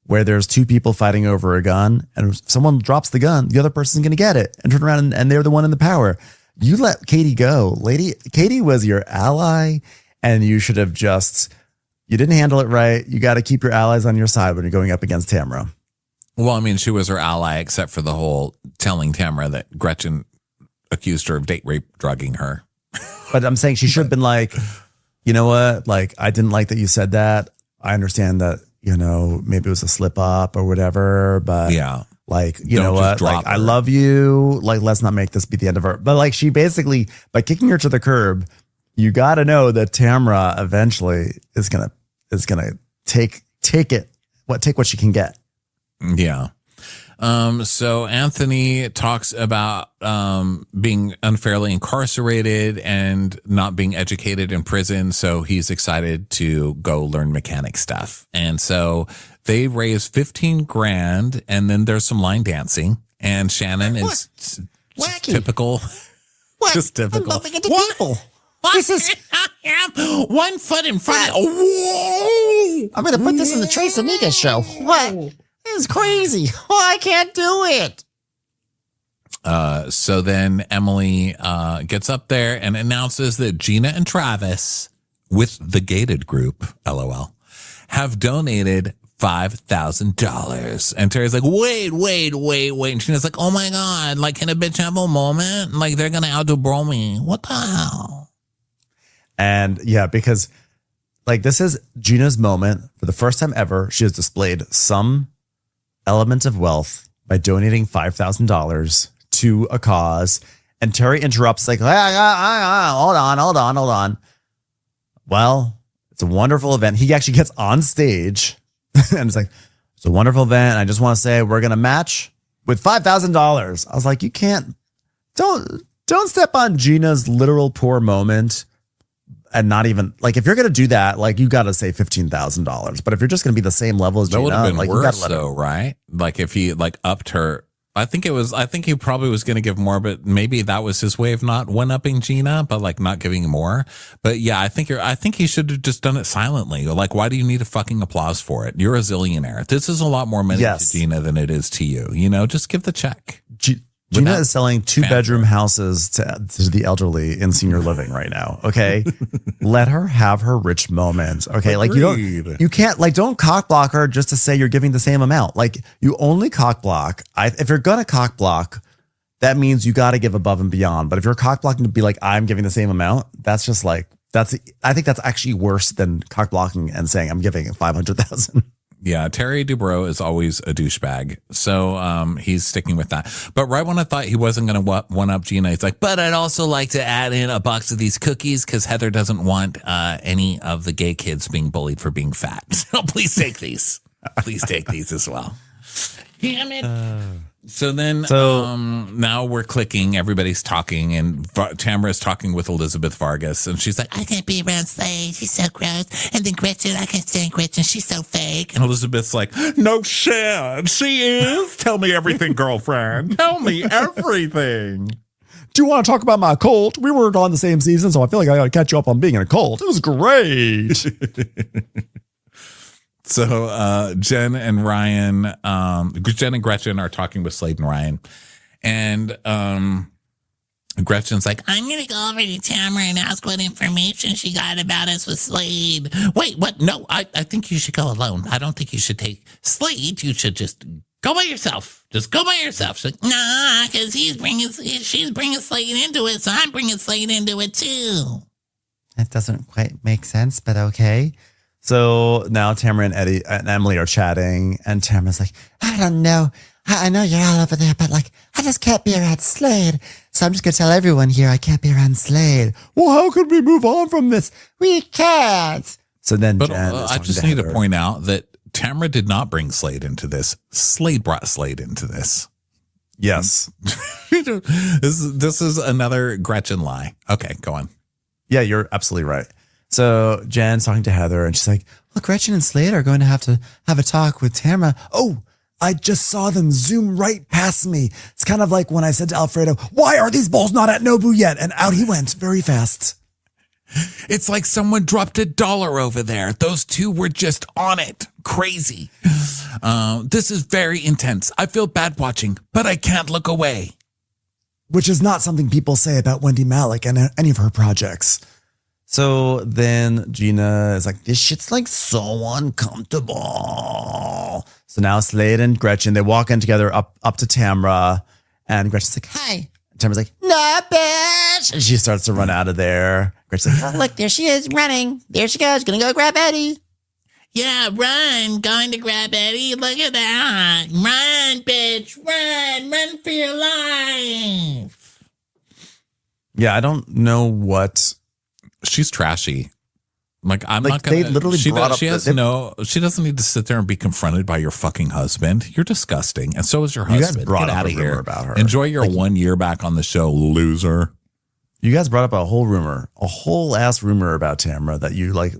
where there's two people fighting over a gun, and if someone drops the gun, the other person's going to get it and turn around and they're the one in the power. You let Katie go, lady. Katie was your ally, and you should have you didn't handle it right. You got to keep your allies on your side when you're going up against Tamara. well, I mean, she was her ally, except for the whole telling Tamara that Gretchen accused her of date rape drugging her. But I'm saying she should have been like, you know what? Like, I didn't like that you said that. I understand that, maybe it was a slip up or whatever, but Yeah. like, you Don't know just what? drop Like, her. I love you. Like, let's not make this be the end of her. But like, she basically, by kicking her to the curb, you got to know that Tamara eventually is going to take what she can get. Yeah. So Anthony talks about being unfairly incarcerated and not being educated in prison. So he's excited to go learn mechanic stuff. And so they raise 15 grand, and then there's some line dancing. And Shannon is Wacky. typical. What? Just typical. I'm bumping into people. This is. I am 1 foot in front of Whoa! I'm going to put this in the Trace Amiga show. What? This is crazy. Oh, I can't do it. So then Emily gets up there and announces that Gina and Travis, with the gated group, LOL, have donated $5,000. And Terry's like, wait. And Gina's like, oh my God, like, can a bitch have a moment? Like, they're going to out-bro me. What the hell? And yeah, because like, this is Gina's moment. For the first time ever, she has displayed some element of wealth by donating $5,000 to a cause. And Terry interrupts like, hold on. Well, it's a wonderful event. He actually gets on stage and it's like, it's a wonderful event. I just want to say we're going to match with $5,000. I was like, you can't, don't step on Gina's literal poor moment. And not even like, if you're going to do that, like, you got to say $15,000. But if you're just going to be the same level as That Gina, would have been like, worse, though, right? Like, if he like upped her. I think he probably was going to give more, but maybe that was his way of not one-upping Gina, but like not giving more. But yeah, I think he should have just done it silently. Like, why do you need a fucking applause for it? You're a zillionaire. This is a lot more money to Gina than it is to you. Just give the check. Gina is selling 2-bedroom houses to the elderly in senior living right now. Okay. Let her have her rich moment. Okay. Like, you can't like, don't cock block her just to say you're giving the same amount. Like, you only cock block. If you're going to cock block, that means you got to give above and beyond. But if you're cock blocking to be like, I'm giving the same amount, that's just like, I think that's actually worse than cock blocking and saying I'm giving 500,000. Yeah, Terry Dubrow is always a douchebag. So he's sticking with that. But right when I thought he wasn't going to one-up Gina, he's like, but I'd also like to add in a box of these cookies because Heather doesn't want any of the gay kids being bullied for being fat. So please take these. Please take these as well. Damn it. So now we're clicking. Everybody's talking, and Tamara's talking with Elizabeth Vargas, and she's like, I can't be around Slade. She's so gross. And then Gretchen, I can't stand Gretchen. She's so fake. and Elizabeth's like, no shit, she is. Tell me everything, girlfriend. Tell me everything. Do you want to talk about my cult? We weren't on the same season, so I feel like I got to catch you up on being in a cult. It was great. So Jen and Gretchen are talking with Slade and Ryan, and Gretchen's like, I'm going to go over to Tamara and ask what information she got about us with Slade. wait, what? No, I think you should go alone. I don't think you should take Slade. You should just go by yourself. Just go by yourself. She's like, Nah, because she's bringing Slade into it, so I'm bringing Slade into it too. That doesn't quite make sense, but okay. So now Tamara and Eddie and Emily are chatting, and Tamara's like, I don't know. I know you're all over there, but like, I just can't be around Slade. So I'm just going to tell everyone here I can't be around Slade. Well, how could we move on from this? We can't. so then but Jen is I talking just to need to Heather. point out that Tamara did not bring Slade into this. Slade brought Slade into this. Yes. This is another Gretchen lie. Okay, go on. Yeah, you're absolutely right. So Jen's talking to Heather, and she's like, Well, Gretchen and Slade are going to have a talk with Tamara. oh, I just saw them zoom right past me. It's kind of like when I said to Alfredo, why are these balls not at Nobu yet? And out he went very fast. It's like someone dropped $1 over there. Those two were just on it. Crazy. This is very intense. I feel bad watching, but I can't look away. Which is not something people say about Wendy Malick and any of her projects. So then Gina is like, this shit's like so uncomfortable. So now Slade and Gretchen, they walk in together up to Tamara, and Gretchen's like, hi. And Tamara's like, Nah, bitch. and she starts to run out of there. Gretchen's like, Look, there she is running. There she goes. Gonna go grab Eddie. Yeah, run. Going to grab Eddie. Look at that. Run, bitch. Run. Run for your life. yeah, I don't know what. She's trashy. Like, I'm Like, not gonna. they literally she brought up she has the- she doesn't need to sit there and be confronted by your fucking husband. You're disgusting, and so is your You guys husband. brought Get up out a of rumor here. about her. Enjoy your Like- 1 year back on the show, loser. You guys brought up a whole ass rumor about Tamara that you like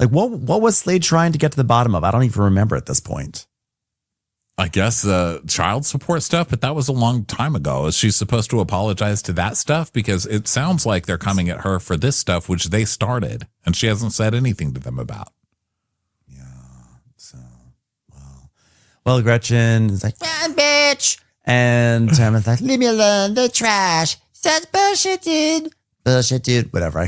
what was Slade trying to get to the bottom of? I don't even remember at this point. I guess the child support stuff, but that was a long time ago. Is she supposed to apologize to that stuff? Because it sounds like they're coming at her for this stuff, which they started, and she hasn't said anything to them about. So, well, Gretchen is like, Run, bitch. and Tamara's like, Leave me alone. They're trash. That's bullshit, dude. bullshit, dude, whatever.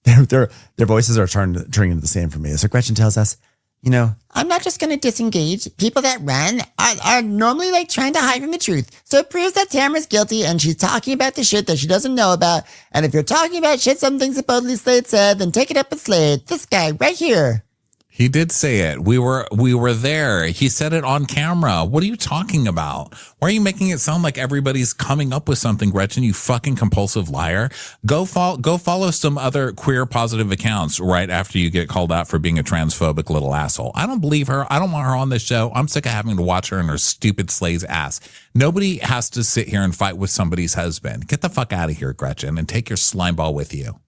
Their voices are turning into the same for me. So Gretchen tells us, you know, I'm not just going to disengage. People that run are normally like trying to hide from the truth. So it proves that Tamara's guilty and she's talking about the shit that she doesn't know about. And if you're talking about shit something supposedly Slade said, then take it up with Slade. This guy right here. He did say it. We were there. He said it on camera. What are you talking about? Why are you making it sound like everybody's coming up with something, Gretchen? You fucking compulsive liar. Go follow some other queer positive accounts right after you get called out for being a transphobic little asshole. I don't believe her. I don't want her on this show. I'm sick of having to watch her and her stupid Slade's ass. Nobody has to sit here and fight with somebody's husband. Get the fuck out of here, Gretchen, and take your slime ball with you.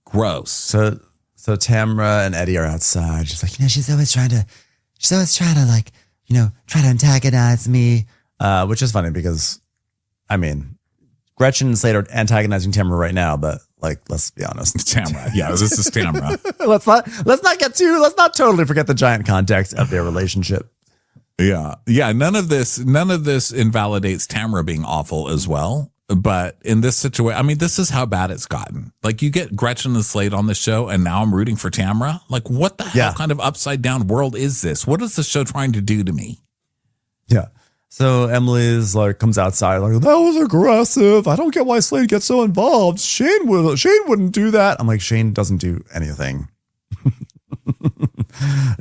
Gross. So Tamara and Eddie are outside. She's like, She's always trying to like, try to antagonize me. which is funny because, I mean, Gretchen and Slade are antagonizing Tamara right now, but like, let's be honest. Tamara. Yeah, this is Tamara. let's not totally forget the giant context of their relationship. Yeah. None of this invalidates Tamara being awful as well. But in this situation, I mean, this is how bad it's gotten. Like, you get Gretchen and Slade on the show, and now I'm rooting for Tamara. Like, what the hell kind of upside down world is this? What is the show trying to do to me? Yeah. So Emily's like, comes outside like, That was aggressive. I don't get why Slade gets so involved. Shane wouldn't do that. I'm like, Shane doesn't do anything.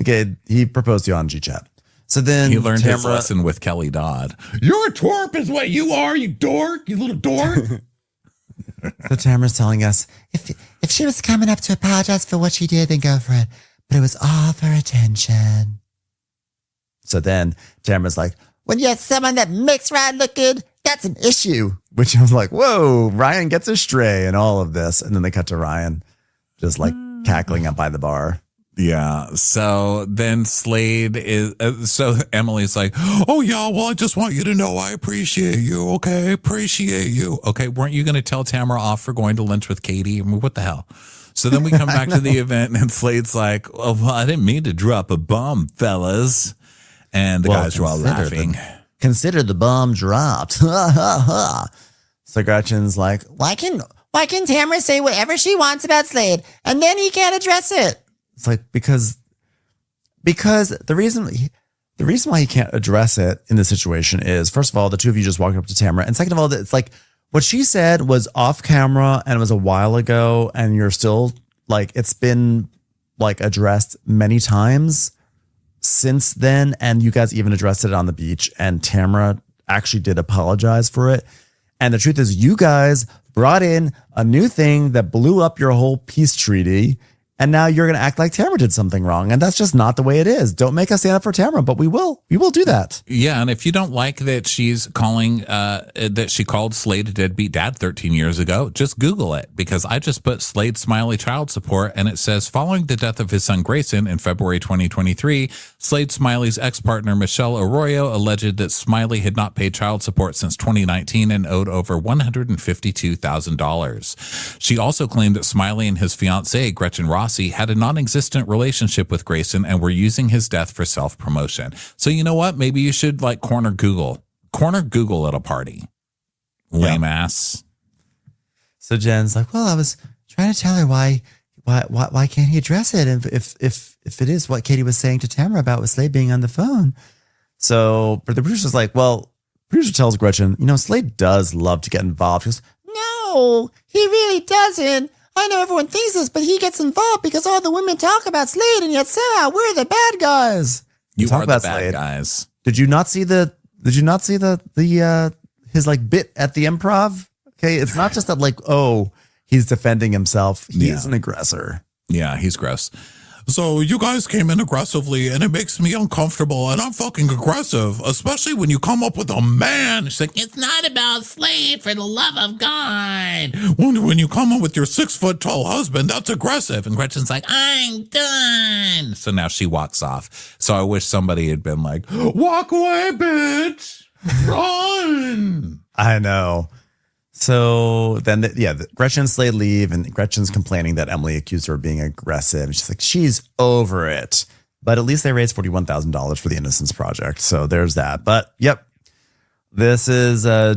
Okay, he proposed to you on GChat. So then He learned his Tamara, lesson with Kelly Dodd. You're a twerp is what you are, you dork, you little dork. so Tamara's telling us, If she was coming up to apologize for what she did, then go for it. But it was all for attention. So then Tamara's like, When you have someone that makes Ryan look good, that's an issue. which I was like, whoa, Ryan gets a stray and all of this. And then they cut to Ryan just like cackling up by the bar. Yeah. So then Slade is, so Emily's like, oh yeah, well, I just want you to know I appreciate you. Okay. Appreciate you. Okay. Weren't you going to tell Tamara off for going to lunch with Katie? I mean, what the hell? So then we come back to the event and Slade's like, oh, well, I didn't mean to drop a bomb, fellas. And the guys were all laughing. Consider the bomb dropped. So Gretchen's like, Why can Tamara say whatever she wants about Slade and then he can't address it? it's like, because the reason why he can't address it in this situation is, first of all, the two of you just walked up to Tamara. And second of all, it's like what she said was off camera and it was a while ago. And you're still like, it's been like addressed many times since then. And you guys even addressed it on the beach and Tamara actually did apologize for it. And the truth is you guys brought in a new thing that blew up your whole peace treaty. And now you're going to act like Tamara did something wrong. And that's just not the way it is. Don't make us stand up for Tamara, but we will do that. Yeah. And if you don't like that she's calling, that she called Slade a deadbeat dad 13 years ago, just Google it, because I just put Slade Smiley child support and it says following the death of his son Grayson in February 2023, Slade Smiley's ex-partner Michelle Arroyo alleged that Smiley had not paid child support since 2019 and owed over $152,000. She also claimed that Smiley and his fiancée, Gretchen Rossi, had a non-existent relationship with Grayson and were using his death for self-promotion. So you know what? Maybe you should like corner Google at a party. Lame ass. So Jen's like, well, I was Trying to tell her why can't he address it? And if it is what Katie was saying to Tamara about with Slade being on the phone. so but the producer's like, well, producer tells Gretchen, Slade does love to get involved. She goes, No, he really doesn't. I know everyone thinks this, but he gets involved because all the women talk about Slade, and yet somehow we're the bad guys. You talk are the about bad Slade. guys. Did you not see the his like bit at the improv? Okay. It's not just that like, oh, he's defending himself. He is an aggressor. Yeah, he's gross. So you guys came in aggressively and it makes me uncomfortable and I'm fucking aggressive, especially when you come up with a man. She's like, It's not about Slade, for the love of God. when you come up with your 6 foot tall husband, that's aggressive. And Gretchen's like, I'm done. so now she walks off. So I wish somebody had been like, walk away, bitch. Run. I know. So then, Gretchen and Slade leave, and Gretchen's complaining that Emily accused her of being aggressive. She's like, she's over it. But at least they raised $41,000 for the Innocence Project. So there's that. But yep, this is a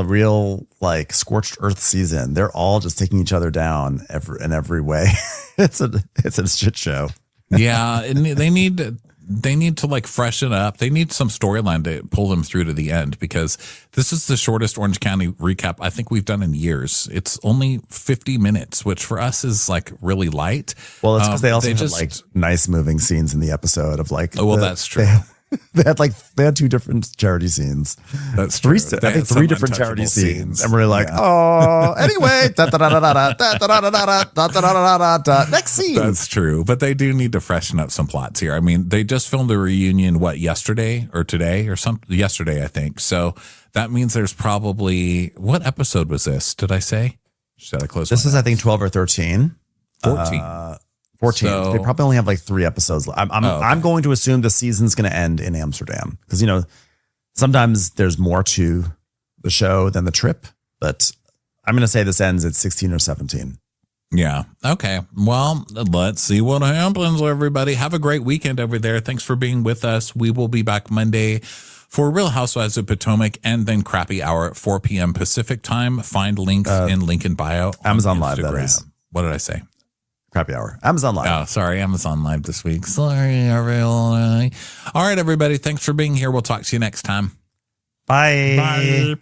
real like scorched earth season. They're all just taking each other down in every way. It's a shit show. Yeah, and they need to like freshen up. They need some storyline to pull them through to the end, because this is the shortest Orange County recap I think we've done in years. It's only 50 minutes, which for us is like really light. Well, it's because they also had like nice moving scenes in the episode of like. Oh, well, that's true. They had 2 different charity scenes. That's true. I think 3 different charity scenes. And we're like, oh, anyway. Next scene. That's true. But they do need to freshen up some plots here. I mean, they just filmed a reunion, yesterday or today or yesterday, I think. So that means there's probably, what episode was this? Did I say? Should I close? This is, I think, 12 or 13. 14. 14. So, they probably only have like 3 episodes. I'm going to assume the season's going to end in Amsterdam because, sometimes there's more to the show than the trip, but I'm going to say this ends at 16 or 17. Yeah. Okay. Well, let's see what happens, everybody. Have a great weekend over there. Thanks for being with us. We will be back Monday for Real Housewives of Potomac and then Crappy Hour at 4 p.m. Pacific time. Find links in link in bio. Amazon Live, that is. What did I say? Crappy Hour. Amazon Live. Oh, sorry. Amazon Live this week. Sorry, everyone. All right, everybody. Thanks for being here. We'll talk to you next time. Bye. Bye.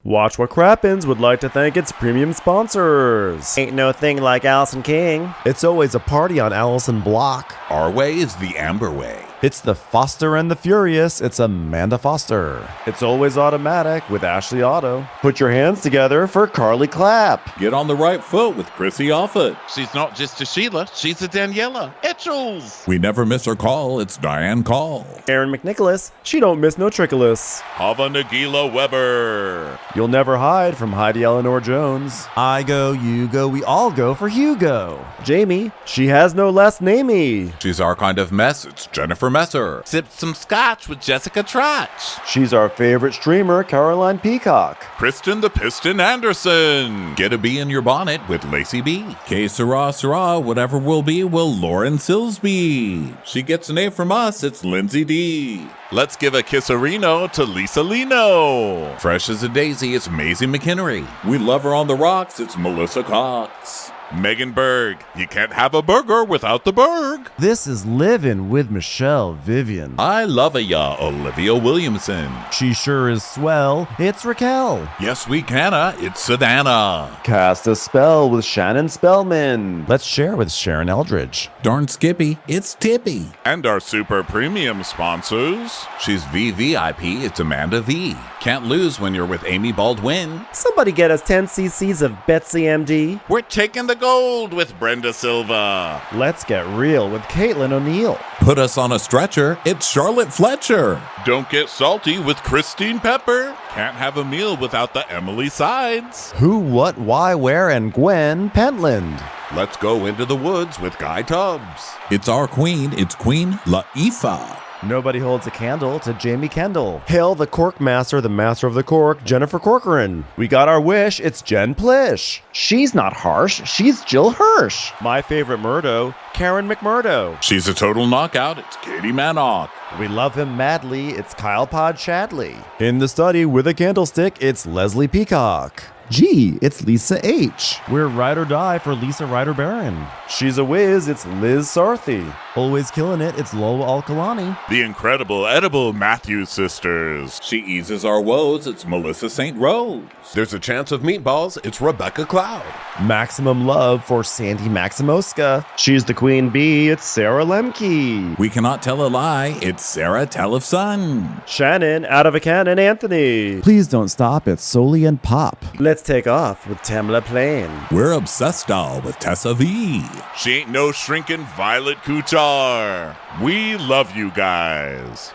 Watch What Crappens would like to thank its premium sponsors. Ain't no thing like Allison King. It's always a party on Allison Block. Our way is the Amber way. It's the Foster and the Furious. It's Amanda Foster. It's always automatic with Ashley Auto. Put your hands together for Carly Clapp. Get on the right foot with Chrissy Offit. She's not just a Sheila, she's a Daniela. It's Rachels. We never miss her call. It's Diane Call. Aaron McNicholas, she don't miss no trickolas. Hava Nagila Weber. You'll never hide from Heidi Eleanor Jones. I go, you go, we all go for Hugo. Jamie, she has no last namey. She's our kind of mess. It's Jennifer Messer. Sipped some scotch with Jessica Trotch. She's our favorite streamer, Caroline Peacock. Kristen the Piston Anderson. Get a bee in your bonnet with Lacey B. Que sera, whatever will be, Lauren Silsby. She gets an A from us. It's Lindsay D. Let's give a kisserino to Lisa Lino. Fresh as a daisy, it's Maisie McHenry. We love her on the rocks. It's Melissa Cox. Megan Berg. You can't have a burger without the Berg. This is Livin' with Michelle Vivian. I love ya, Olivia Williamson. She sure is swell. It's Raquel. Yes, we canna. It's Savannah. Cast a spell with Shannon Spellman. Let's share with Sharon Eldridge. Darn Skippy, it's Tippy. And our super premium sponsors. She's VVIP, it's Amanda V. Can't lose when you're with Amy Baldwin. Somebody get us 10 cc's of Betsy MD. We're taking the gold with Brenda Silva. Let's get real with Caitlin O'Neill. Put us on a stretcher, it's Charlotte Fletcher. Don't get salty with Christine Pepper. Can't have a meal without the Emily Sides. Who, what, why, where, and Gwen Pentland. Let's go into the woods with Guy Tubbs. It's our queen, it's Queen Laifa. Nobody holds a candle to Jamie Kendall. Hail the cork master, the master of the cork, Jennifer Corcoran. We got our wish, it's Jen Plish. She's not harsh, she's Jill Hirsch. My favorite Murdo, Karen McMurdo. She's a total knockout, it's Katie Manock. We love him madly, it's Kyle Pod Shadley. In the study with a candlestick, it's Leslie Peacock. Gee, it's Lisa H. We're ride or die for Lisa Ryder Barron. She's a whiz, it's Liz Sarthy. Always killing it, it's Lola Alkalani. The incredible edible Matthews sisters. She eases our woes, it's Melissa St. Rose. There's a chance of meatballs, it's Rebecca Cloud. Maximum love for Sandy Maximoska. She's the queen bee, it's Sarah Lemke. We cannot tell a lie, it's Sarah Telefson. Shannon out of a cannon Anthony. Please don't stop, it's Soli and Pop. Let's take off with Tamla Plain. We're obsessed all with Tessa V. She ain't no shrinking Violet Kuchar. We love you guys.